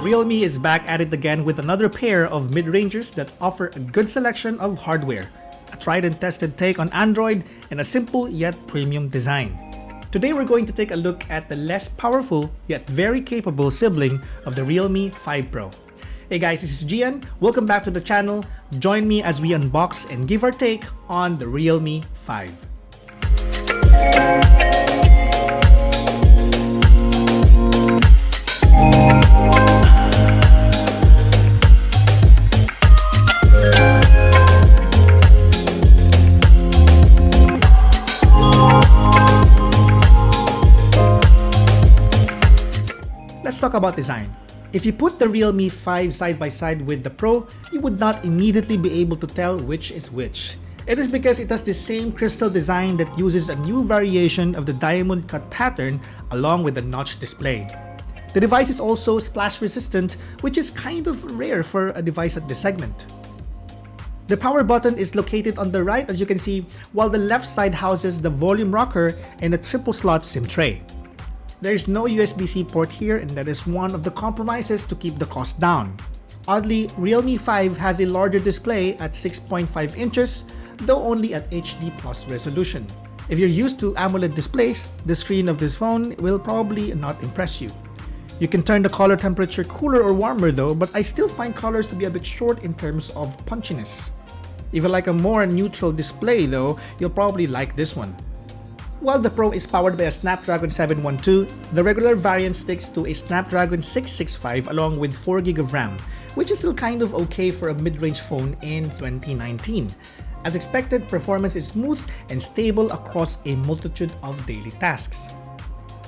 Realme is back at it again with another pair of mid-rangers that offer a good selection of hardware, a tried and tested take on Android, and a simple yet premium design. Today we're going to take a look at the less powerful yet very capable sibling of the Realme 5 Pro. Hey guys, this is Gian. Welcome back to the channel. Join me as we unbox and give our take on the Realme 5. Let's talk about design. If you put the Realme 5 side by side with the Pro, you would not immediately be able to tell which is which. It is because it has the same crystal design that uses a new variation of the diamond cut pattern along with the notch display. The device is also splash resistant, which is kind of rare for a device at this segment. The power button is located on the right, as you can see, while the left side houses the volume rocker and a triple slot SIM tray. There is no USB-C port here, and that is one of the compromises to keep the cost down. Oddly, Realme 5 has a larger display at 6.5 inches, though only at HD+ resolution. If you're used to AMOLED displays, the screen of this phone will probably not impress you. You can turn the color temperature cooler or warmer though, but I still find colors to be a bit short in terms of punchiness. If you like a more neutral display though, you'll probably like this one. While the Pro is powered by a Snapdragon 712, the regular variant sticks to a Snapdragon 665 along with 4GB of RAM, which is still kind of okay for a mid-range phone in 2019. As expected, performance is smooth and stable across a multitude of daily tasks.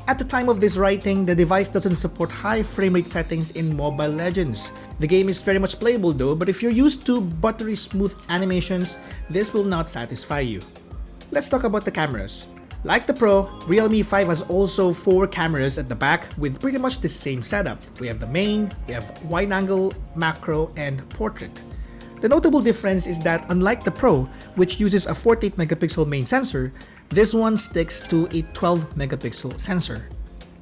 At the time of this writing, the device doesn't support high frame rate settings in Mobile Legends. The game is very much playable though, but if you're used to buttery smooth animations, this will not satisfy you. Let's talk about the cameras. Like the Pro, Realme 5 has also 4 cameras at the back with pretty much the same setup. We have the main, we have wide angle, macro, and portrait. The notable difference is that unlike the Pro, which uses a 48 megapixel main sensor, this one sticks to a 12 megapixel sensor.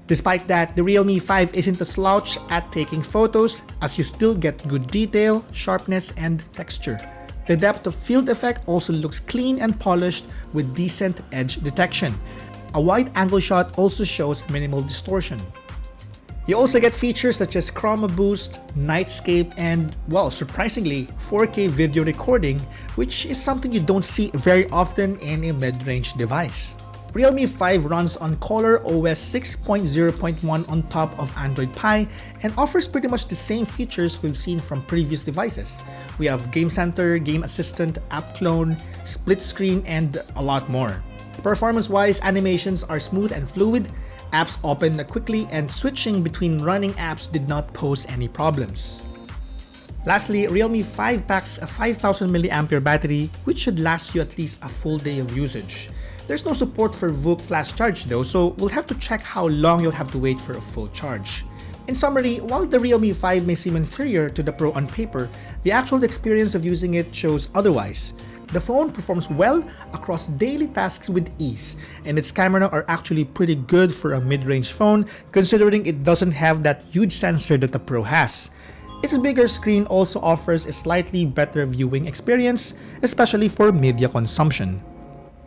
Despite that, the Realme 5 isn't a slouch at taking photos, as you still get good detail, sharpness, and texture. The depth of field effect also looks clean and polished with decent edge detection. A wide angle shot also shows minimal distortion. You also get features such as Chroma Boost, Nightscape, and, well, surprisingly, 4K video recording, which is something you don't see very often in a mid-range device. Realme 5 runs on ColorOS 6.0.1 on top of Android Pie and offers pretty much the same features we've seen from previous devices. We have Game Center, Game Assistant, App Clone, Split Screen, and a lot more. Performance-wise, animations are smooth and fluid, apps open quickly, and switching between running apps did not pose any problems. Lastly, Realme 5 packs a 5000 mAh battery, which should last you at least a full day of usage. There's no support for VOOC flash charge though, so we'll have to check how long you'll have to wait for a full charge. In summary, while the Realme 5 may seem inferior to the Pro on paper, the actual experience of using it shows otherwise. The phone performs well across daily tasks with ease, and its camera are actually pretty good for a mid-range phone considering it doesn't have that huge sensor that the Pro has. Its bigger screen also offers a slightly better viewing experience, especially for media consumption.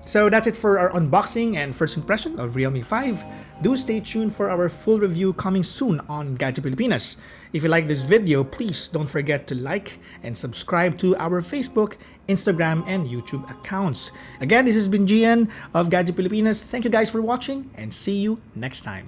So that's it for our unboxing and first impression of Realme 5. Do stay tuned for our full review coming soon on Gadget Pilipinas. If you like this video, please don't forget to like and subscribe to our Facebook, Instagram, and YouTube accounts. Again, this has been Gian of Gadget Pilipinas. Thank you guys for watching and see you next time.